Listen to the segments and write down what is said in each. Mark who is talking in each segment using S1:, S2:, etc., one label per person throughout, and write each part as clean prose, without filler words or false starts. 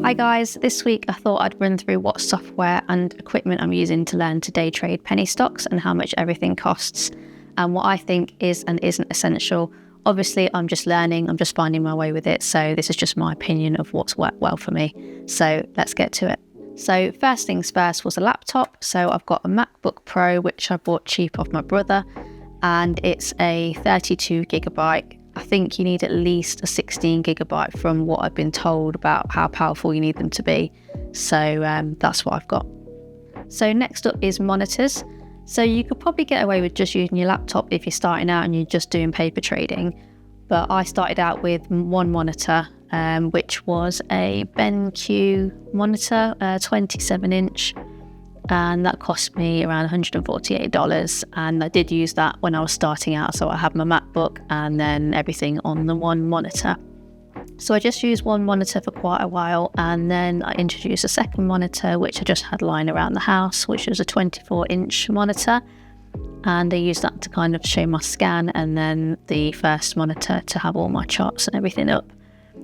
S1: Hi guys, this week I thought I'd run through what software and equipment I'm using to learn to day trade penny stocks and how much everything costs and what I think is and isn't essential. Obviously I'm just learning, I'm just finding my way with it, so this is just my opinion of what's worked well for me. So let's get to it. So first things first was a laptop. So I've got a MacBook Pro which I bought cheap off my brother, and it's a 32GB. I think you need at least a 16GB from what I've been told about how powerful you need them to be. So that's what I've got. So next up is monitors. So you could probably get away with just using your laptop if you're starting out and you're just doing paper trading. But I started out with one monitor, which was a BenQ monitor, 27-inch. And that cost me around $148, and I did use that when I was starting out. So I had my MacBook and then everything on the one monitor. So I just used one monitor for quite a while, and then I introduced a second monitor which I just had lying around the house, which was a 24-inch monitor, and I used that to kind of show my scan, and then the first monitor to have all my charts and everything up.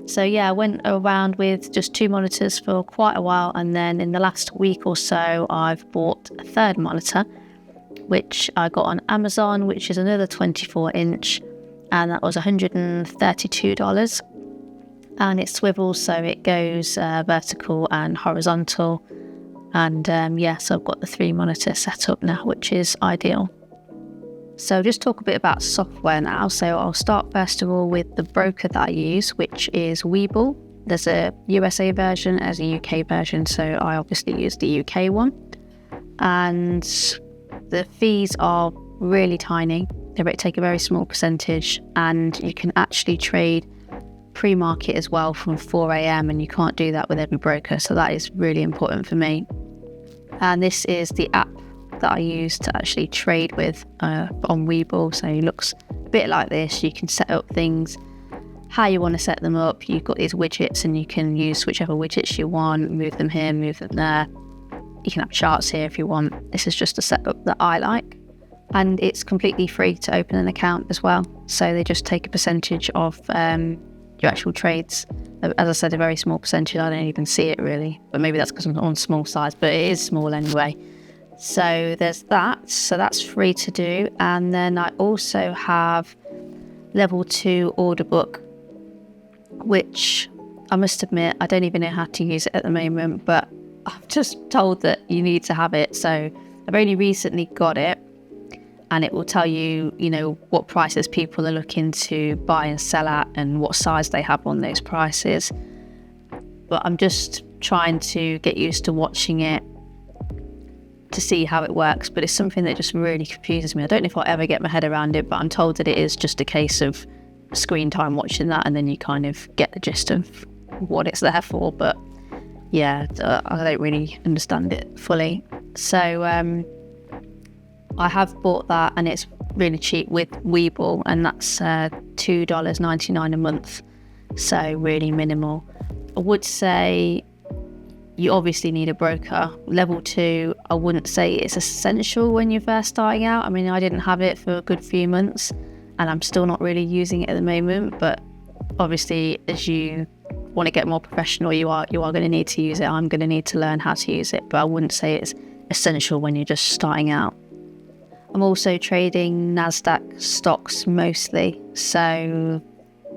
S1: So yeah, I went around with just two monitors for quite a while, and then in the last week or so I've bought a third monitor which I got on Amazon, which is another 24-inch, and that was $132, and it swivels so it goes vertical and horizontal, and so I've got the three monitors set up now, which is ideal. So just talk a bit about software now. So I'll start first of all with the broker that I use, which is Webull. There's a USA version as a UK version, so I obviously use the UK one. And the fees are really tiny. They take a very small percentage, and you can actually trade pre-market as well from 4 a.m. and you can't do that with every broker, so that is really important for me. And this is the app that I use to actually trade with on Webull. So it looks a bit like this. You can set up things how you want to set them up. You've got these widgets and you can use whichever widgets you want, move them here, move them there. You can have charts here if you want. This is just a setup that I like, and it's completely free to open an account as well. So they just take a percentage of your actual trades. As I said, a very small percentage. I don't even see it really, but maybe that's because I'm on small size, but it is small anyway. So there's that, so that's free to do. And then I also have level 2 order book, which I must admit I don't even know how to use it at the moment, but I'm just told that you need to have it. So I've only recently got it, and it will tell you, what prices people are looking to buy and sell at and what size they have on those prices. But I'm just trying to get used to watching it to see how it works, but it's something that just really confuses me. I don't know if I'll ever get my head around it, but I'm told that it is just a case of screen time watching that, and then you kind of get the gist of what it's there for. But yeah, I don't really understand it fully. So I have bought that, and it's really cheap with Webull, and that's $2.99 a month, so really minimal. I would say you obviously need a broker. Level 2, I wouldn't say it's essential when you're first starting out. I mean, I didn't have it for a good few months, and I'm still not really using it at the moment, but obviously as you want to get more professional, you are going to need to use it. I'm going to need to learn how to use it, but I wouldn't say it's essential when you're just starting out. I'm also trading NASDAQ stocks mostly, so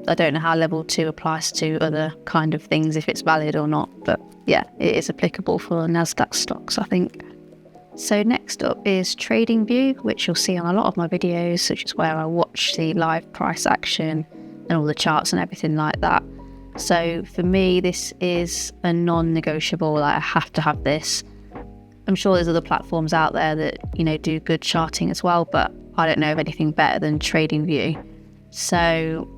S1: I don't know how level 2 applies to other kind of things, if it's valid or not, but yeah, it is applicable for NASDAQ stocks, I think. So next up is TradingView, which you'll see on a lot of my videos, which is where I watch the live price action and all the charts and everything like that. So for me, this is a non-negotiable. Like, I have to have this. I'm sure there's other platforms out there that, do good charting as well, but I don't know of anything better than TradingView. So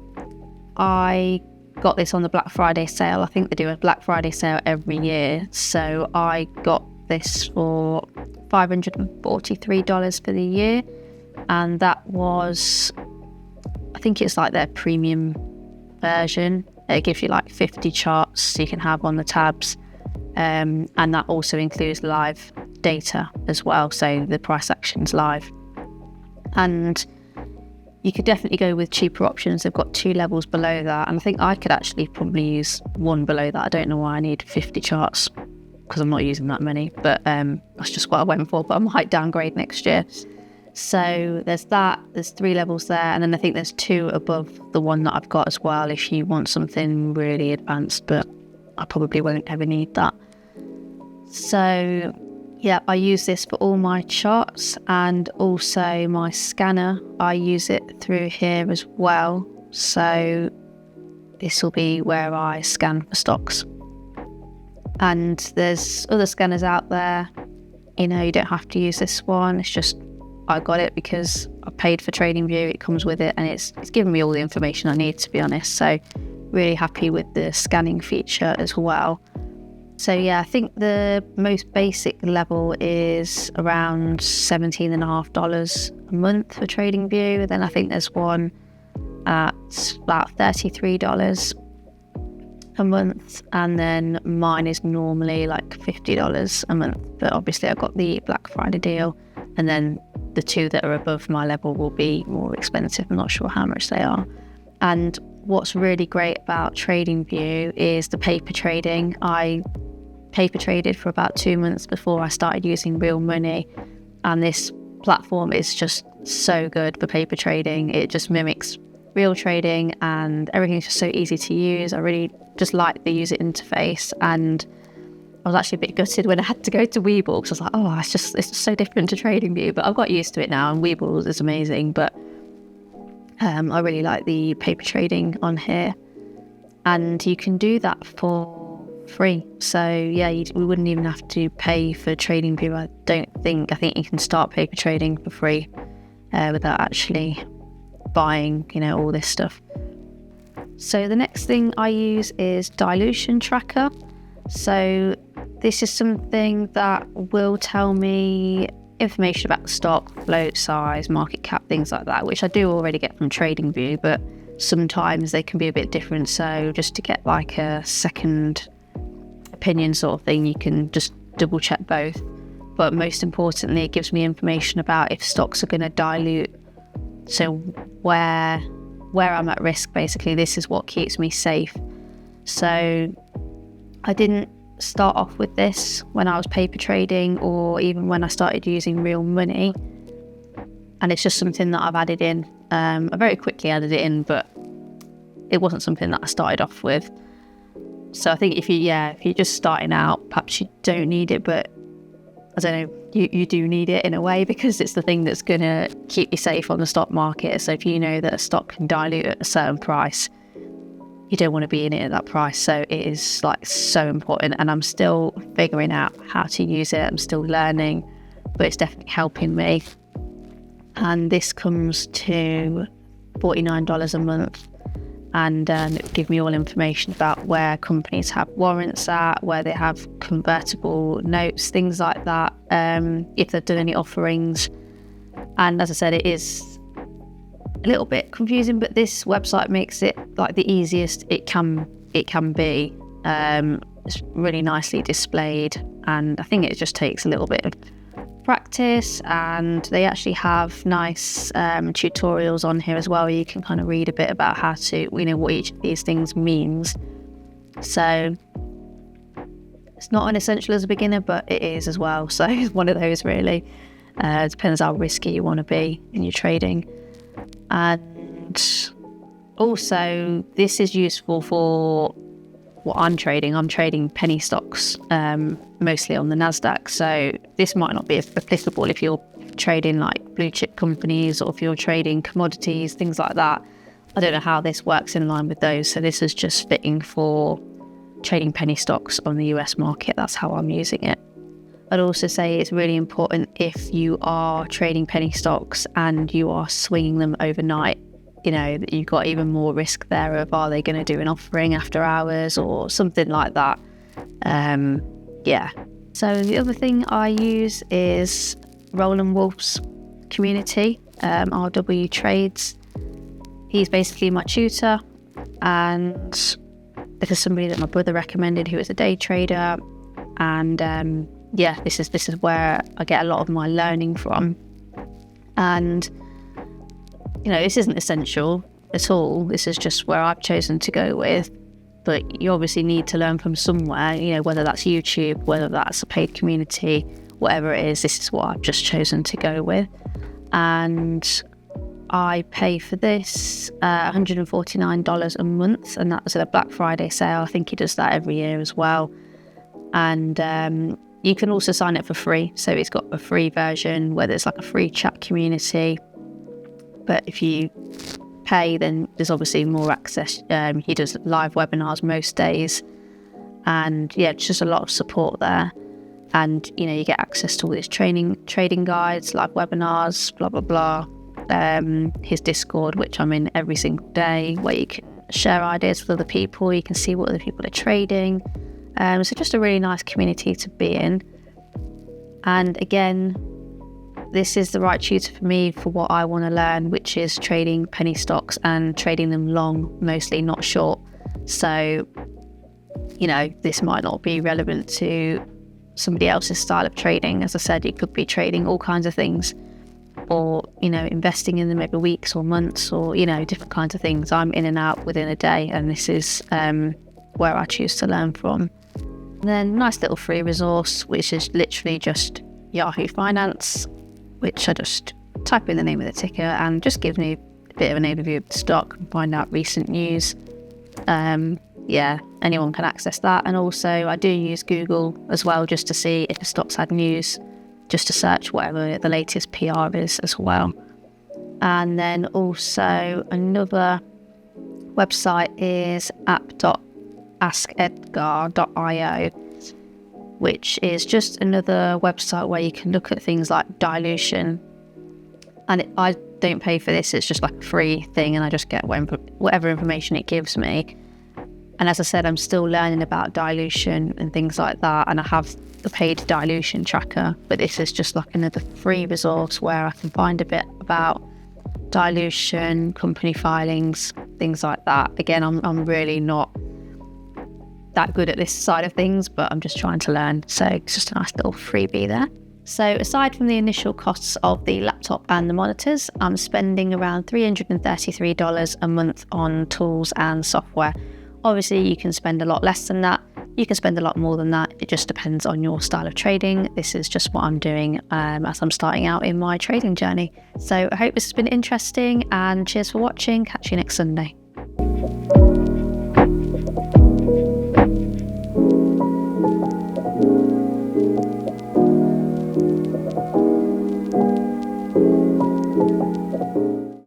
S1: I got this on the Black Friday sale. I think they do a Black Friday sale every year. So I got this for $543 for the year. And that was, I think it's like their premium version. It gives you like 50 charts you can have on the tabs. And that also includes live data as well. So the price action's live. And You could definitely go with cheaper options. They've got 2 levels below that, and I think I could actually probably use one below that. I don't know why I need 50 charts, because I'm not using that many, but that's just what I went for. But I might downgrade next year. So there's that, there's 3 levels there, and then I think there's 2 above the one that I've got as well if you want something really advanced, but I probably won't ever need that. So yeah, I use this for all my charts, and also my scanner, I use it through here as well. So this will be where I scan for stocks. And there's other scanners out there, you don't have to use this one. It's just, I got it because I paid for TradingView, it comes with it, and it's given me all the information I need, to be honest. So really happy with the scanning feature as well. So yeah, I think the most basic level is around $17.50 a month for TradingView. Then I think there's one at about $33 a month, and then mine is normally like $50 a month. But obviously I got the Black Friday deal, and then the 2 that are above my level will be more expensive. I'm not sure how much they are. And what's really great about TradingView is the paper trading. I paper traded for about 2 months before I started using real money, and this platform is just so good for paper trading. It just mimics real trading, and everything's just so easy to use. I really just like the user interface, and I was actually a bit gutted when I had to go to Webull, because I was like, oh, it's just so different to TradingView, but I've got used to it now, and Webull is amazing. But I really like the paper trading on here, and you can do that for free. So yeah, we wouldn't even have to pay for TradingView. I think you can start paper trading for free without actually buying all this stuff. So the next thing I use is Dilution Tracker. So this is something that will tell me information about the stock, float size, market cap, things like that, which I do already get from TradingView, but sometimes they can be a bit different. So just to get like a second opinion sort of thing, you can just double check both. But most importantly, it gives me information about if stocks are going to dilute. So where I'm at risk, basically. This is what keeps me safe. So I didn't start off with this when I was paper trading, or even when I started using real money, and it's just something that I've added in. I very quickly added it in, but it wasn't something that I started off with. So I think if you're just starting out, perhaps you don't need it, but I don't know, you do need it in a way, because it's the thing that's going to keep you safe on the stock market. So if you know that a stock can dilute at a certain price, you don't want to be in it at that price. So it is like so important, and I'm still figuring out how to use it. I'm still learning, but it's definitely helping me. And this comes to $49 a month. And it will give me all information about where companies have warrants at, where they have convertible notes, things like that, if they've done any offerings. And as I said, it is a little bit confusing, but this website makes it like the easiest it can be. It's really nicely displayed, and I think it just takes a little bit of practice, and they actually have nice tutorials on here as well, where you can kind of read a bit about how to, what each of these things means. So it's not an essential as a beginner, but it is as well. So it's one of those really. It depends how risky you want to be in your trading. And also this is useful for what I'm trading. I'm trading penny stocks, mostly on the NASDAQ. So this might not be applicable if you're trading like blue chip companies, or if you're trading commodities, things like that. I don't know how this works in line with those. So this is just fitting for trading penny stocks on the US market. That's how I'm using it. I'd also say it's really important if you are trading penny stocks and you are swinging them overnight, that you've got even more risk there of, are they going to do an offering after hours or something like that. So the other thing I use is Roland Wolf's community, RW Trades. He's basically my tutor, and this is somebody that my brother recommended who is a day trader, and this is where I get a lot of my learning from. And this isn't essential at all. This is just where I've chosen to go with. But you obviously need to learn from somewhere, whether that's YouTube, whether that's a paid community, whatever it is, this is what I've just chosen to go with. And I pay for this $149 a month, and that's at a Black Friday sale. I think he does that every year as well. And you can also sign up for free. So he's got a free version where there's like a free chat community. But if you pay, then there's obviously more access. He does live webinars most days, and it's just a lot of support there. And you get access to all his trading guides, live webinars, blah blah blah. His Discord, which I'm in every single day, where you can share ideas with other people. You can see what other people are trading. So just a really nice community to be in. And again, this is the right tutor for me for what I want to learn, which is trading penny stocks and trading them long, mostly, not short. So, this might not be relevant to somebody else's style of trading. As I said, you could be trading all kinds of things, or, investing in them over weeks or months, or, different kinds of things. I'm in and out within a day, and this is where I choose to learn from. And then nice little free resource, which is literally just Yahoo Finance, which I just type in the name of the ticker and just gives me a bit of an overview of the stock and find out recent news. Anyone can access that. And also I do use Google as well, just to see if the stock's had news, just to search whatever the latest PR is as well. And then also another website is app.askedgar.io, which is just another website where you can look at things like dilution. And I don't pay for this, it's just like a free thing, and I just get whatever information it gives me. And as I said, I'm still learning about dilution and things like that, and I have the paid Dilution Tracker, but this is just like another free resource where I can find a bit about dilution, company filings, things like that. Again, I'm really not that good at this side of things, but I'm just trying to learn. So it's just a nice little freebie there. So aside from the initial costs of the laptop and the monitors, I'm spending around $333 a month on tools and software. Obviously, you can spend a lot less than that. You can spend a lot more than that. It just depends on your style of trading. This is just what I'm doing as I'm starting out in my trading journey. So I hope this has been interesting, and cheers for watching. Catch you next Sunday.